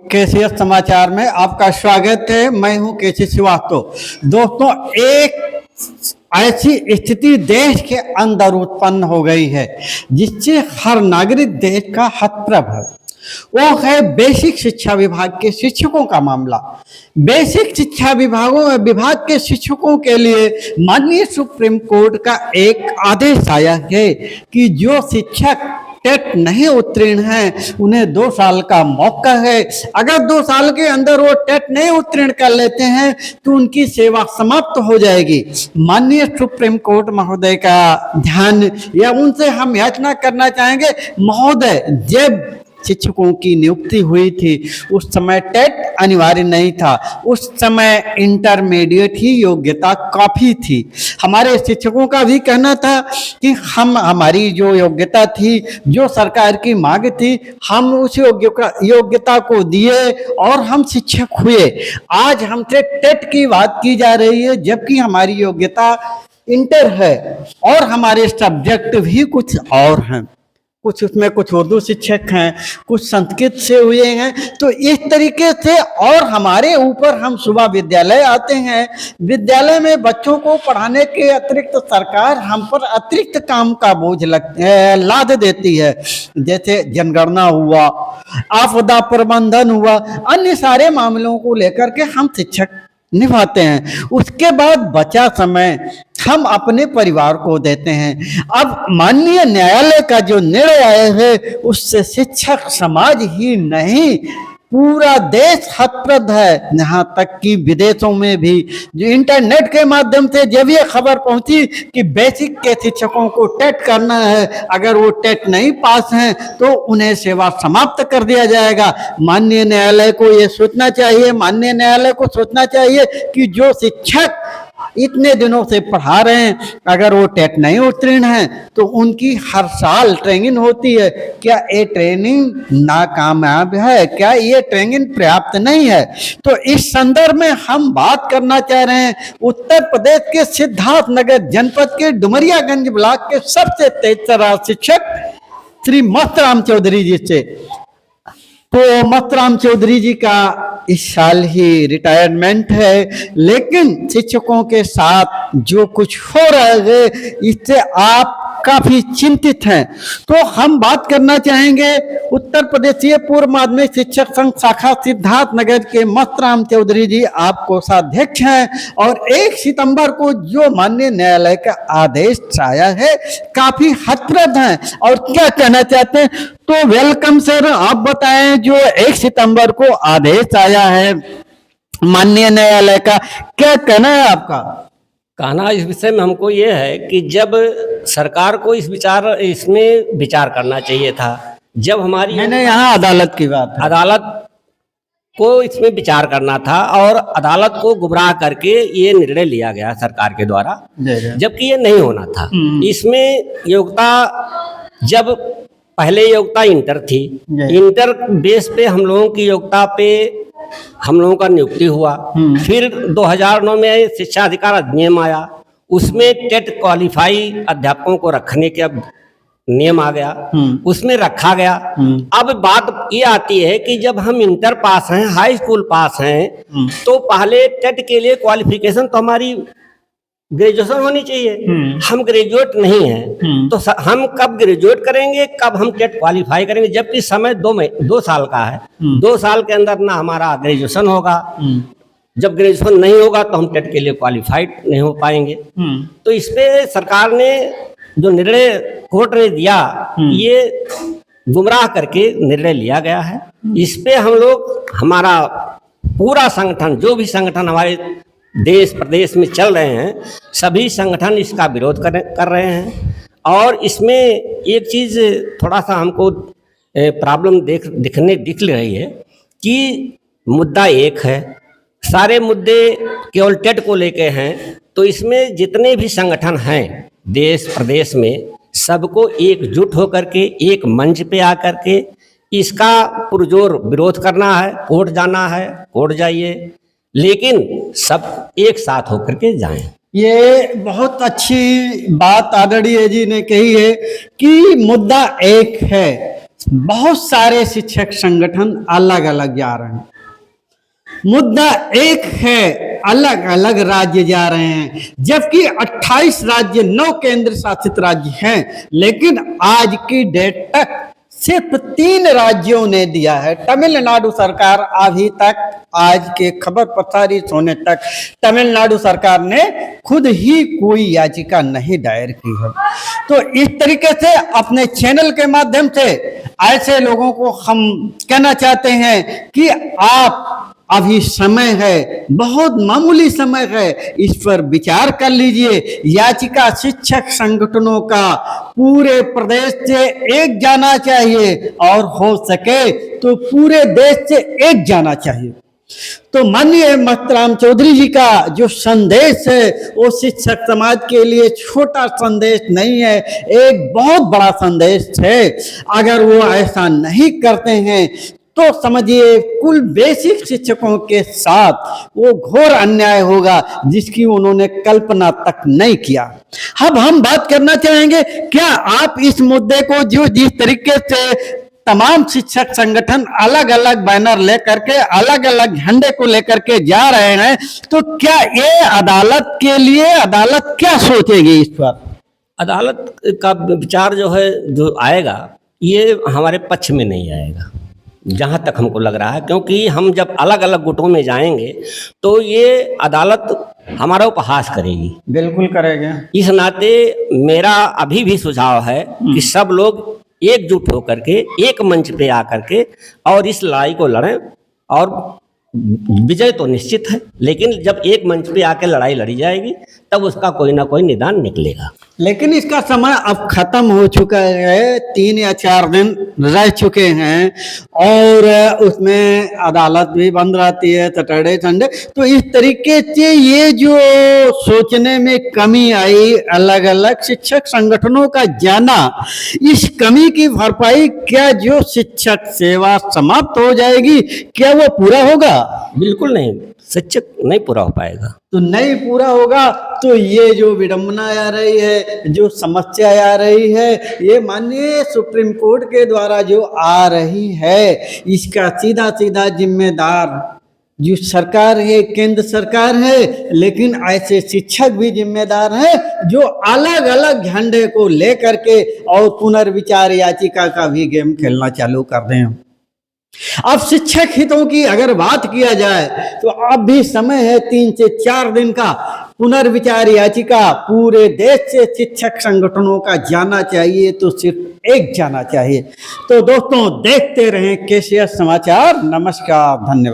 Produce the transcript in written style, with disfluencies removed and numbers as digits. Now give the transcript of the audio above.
KCS समाचार में आपका स्वागत है। मैं हूं केसी श्रीवास्तव। दोस्तों, एक ऐसी स्थिति देश के अंदर उत्पन्न हो गई है जिससे हर नागरिक देश का हतप्रभ है। वो है बेसिक शिक्षा विभाग के शिक्षकों का मामला। बेसिक शिक्षा विभाग के शिक्षकों के लिए माननीय सुप्रीम कोर्ट का एक आदेश आया है कि जो शिक्षक टेट नहीं उत्तीर्ण हैं उन्हें 2 साल का मौका है। अगर 2 साल के अंदर वो टेट नहीं उत्तीर्ण कर लेते हैं तो उनकी सेवा समाप्त हो जाएगी। माननीय सुप्रीम कोर्ट महोदय का ध्यान या उनसे हम याचना करना चाहेंगे, महोदय, जब शिक्षकों की नियुक्ति हुई थी उस समय टेट अनिवार्य नहीं था, उस समय इंटरमीडिएट ही योग्यता काफी थी। हमारे शिक्षकों का भी कहना था कि हमारी जो योग्यता थी, जो सरकार की मांग थी, हम उस योग्यता को दिए और हम शिक्षक हुए। आज हमसे टेट की बात की जा रही है जबकि हमारी योग्यता इंटर है और हमारे सब्जेक्ट भी कुछ और हैं। कुछ उसमें कुछ उर्दू शिक्षक हैं, कुछ संस्कृत से हुए हैं। तो इस तरीके से और हमारे ऊपर हम सुबह विद्यालय आते हैं, विद्यालय में बच्चों को पढ़ाने के अतिरिक्त सरकार हम पर अतिरिक्त काम का बोझ लाद देती है। जैसे जनगणना हुआ, आपदा प्रबंधन हुआ, अन्य सारे मामलों को लेकर के हम शिक्षक निभाते हैं। उसके बाद बचा समय हम अपने परिवार को देते हैं। अब माननीय न्यायालय का जो निर्णय आया है उससे शिक्षक समाज ही नहीं पूरा देश हतप्रभ है। यहाँ तक कि विदेशों में भी जो इंटरनेट के माध्यम से जब ये खबर पहुंची कि बेसिक के शिक्षकों को टेट करना है, अगर वो टेट नहीं पास हैं तो उन्हें सेवा समाप्त कर दिया जाएगा। माननीय न्यायालय को ये सोचना चाहिए कि जो शिक्षक इतने दिनों से पढ़ा रहे हैं, अगर वो टेट नहीं उत्तीर्ण हैं तो उनकी हर साल ट्रेनिंग होती है। क्या ये ट्रेनिंग नाकामयाब है? क्या ये ट्रेनिंग पर्याप्त नहीं है? तो इस संदर्भ में हम बात करना चाह रहे हैं उत्तर प्रदेश के सिद्धार्थनगर जनपद के डुमरियागंज ब्लॉक के सबसे तेज तर्रार शिक्षक श्री मस्तराम चौधरी जी से। तो मस्तराम चौधरी जी का इस साल ही रिटायरमेंट है, लेकिन शिक्षकों के साथ जो कुछ हो रहा है इससे आप काफी चिंतित हैं। तो हम बात करना चाहेंगे उत्तर प्रदेशीय पूर्व माध्यमिक शिक्षक संघ शाखा सिद्धार्थनगर के मस्तराम चौधरी जी, आप कोषाध्यक्ष हैं और 1 सितंबर को जो माननीय न्यायालय का आदेश आया है काफी हतप्रभ हैं और क्या कहना चाहते हैं। तो वेलकम सर, आप बताएं जो 1 सितंबर को आदेश आया है माननीय न्यायालय का, क्या कहना है आपका? कहना इस विषय में हमको ये है कि जब सरकार को इसमें विचार करना चाहिए था। जब हमारी यहाँ अदालत की बात है, अदालत को इसमें विचार करना था और अदालत को गुमराह करके ये निर्णय लिया गया सरकार के द्वारा, जबकि ये नहीं होना था। इसमें योग्यता, जब पहले योग्यता इंटर थी, इंटर बेस पे हम लोगों की योग्यता पे हम लोगों का नियुक्ति हुआ। फिर 2009 में शिक्षा अधिकार अधिनियम आया, उसमें टेट क्वालिफाई अध्यापकों को रखने के अब नियम आ गया, उसमें रखा गया। अब बात ये आती है कि जब हम इंटर पास हैं, हाई स्कूल पास हैं, तो पहले टेट के लिए क्वालिफिकेशन तो हमारी ग्रेजुएशन होनी चाहिए। हम ग्रेजुएट नहीं हैं, तो हम कब ग्रेजुएट करेंगे, कब हम टेट क्वालिफाई करेंगे, जबकि समय 2 साल का है। 2 साल के अंदर ना हमारा ग्रेजुएशन होगा, जब ग्रेजुएशन नहीं होगा तो हम टेट के लिए क्वालिफाइड नहीं हो पाएंगे। तो इस पे सरकार ने जो निर्णय कोर्ट ने दिया, ये गुमराह करके निर्णय लिया गया है। इस पे हम लोग, हमारा पूरा संगठन, जो भी संगठन हमारे देश प्रदेश में चल रहे हैं, सभी संगठन इसका विरोध कर रहे हैं। और इसमें एक चीज़ थोड़ा सा हमको प्रॉब्लम दिख रही है कि मुद्दा एक है, सारे मुद्दे केवल टेट को लेके हैं। तो इसमें जितने भी संगठन हैं देश प्रदेश में, सबको एकजुट होकर के एक मंच पे आकर के इसका पुरजोर विरोध करना है। कोर्ट जाना है, कोर्ट जाइए, लेकिन सब एक साथ होकर के जाएं। ये बहुत अच्छी बात आदरणीय जी ने कही है कि मुद्दा एक है, बहुत सारे शिक्षक संगठन अलग अलग जा रहे हैं। मुद्दा एक है, अलग अलग राज्य जा रहे हैं, जबकि 28 राज्य 9 केंद्र शासित राज्य हैं, लेकिन आज की डेट तक सिर्फ 3 राज्यों ने दिया है। तमिलनाडु सरकार अभी तक, आज के खबर प्रसारित होने तक, तमिलनाडु सरकार ने खुद ही कोई याचिका नहीं दायर की है। तो इस तरीके से अपने चैनल के माध्यम से ऐसे लोगों को हम कहना चाहते हैं कि आप अभी समय है, बहुत मामूली समय है, इस पर विचार कर लीजिए। याचिका शिक्षक संगठनों का पूरे प्रदेश से एक जाना चाहिए और हो सके तो पूरे देश से एक जाना चाहिए। तो माननीय महतराम चौधरी जी का जो संदेश है वो शिक्षक समाज के लिए छोटा संदेश नहीं है, एक बहुत बड़ा संदेश है। अगर वो ऐसा नहीं करते हैं तो समझिए कुल बेसिक शिक्षकों के साथ वो घोर अन्याय होगा जिसकी उन्होंने कल्पना तक नहीं किया। अब हम बात करना चाहेंगे, क्या आप इस मुद्दे को जो जिस तरीके से तमाम शिक्षक संगठन अलग अलग बैनर लेकर के, अलग अलग झंडे को लेकर के जा रहे हैं, तो क्या ये अदालत के लिए अदालत क्या सोचेगी इस पर? अदालत का विचार जो है, जो आएगा, ये हमारे पक्ष में नहीं आएगा, जहाँ तक हमको लग रहा है। क्योंकि हम जब अलग अलग गुटों में जाएंगे तो ये अदालत हमारा उपहास करेगी। बिल्कुल करेगा। इस नाते मेरा अभी भी सुझाव है कि सब लोग एकजुट होकर के एक मंच पे आकर के और इस लड़ाई को लड़ें, और विजय तो निश्चित है, लेकिन जब एक मंच पे आकर लड़ाई लड़ी जाएगी तब उसका कोई ना कोई निदान निकलेगा। लेकिन इसका समय अब खत्म हो चुका है, 3 या 4 दिन रह चुके हैं और उसमें अदालत भी बंद रहती है सैटरडे संडे। तो इस तरीके से ये जो सोचने में कमी आई, अलग अलग शिक्षक संगठनों का जाना, इस कमी की भरपाई क्या जो शिक्षक सेवा समाप्त हो जाएगी, क्या वो पूरा होगा? बिल्कुल नहीं, शिक्षक नहीं पूरा हो पाएगा। तो नहीं पूरा होगा तो ये जो विडंबना आ रही है, जो समस्या आ रही है, ये माननीय सुप्रीम कोर्ट के द्वारा जो आ रही है, इसका सीधा सीधा जिम्मेदार जो सरकार है, केंद्र सरकार है, लेकिन ऐसे शिक्षक भी जिम्मेदार हैं जो अलग अलग झंडे को लेकर के और पुनर्विचार याचिका का भी गेम खेलना चालू कर दें। अब शिक्षक हितों की अगर बात किया जाए तो अब भी समय है 3 से 4 दिन का। पुनर्विचार याचिका पूरे देश से शिक्षक संगठनों का जाना चाहिए तो सिर्फ एक जाना चाहिए। तो दोस्तों देखते रहें केसीएस समाचार। नमस्कार, धन्यवाद।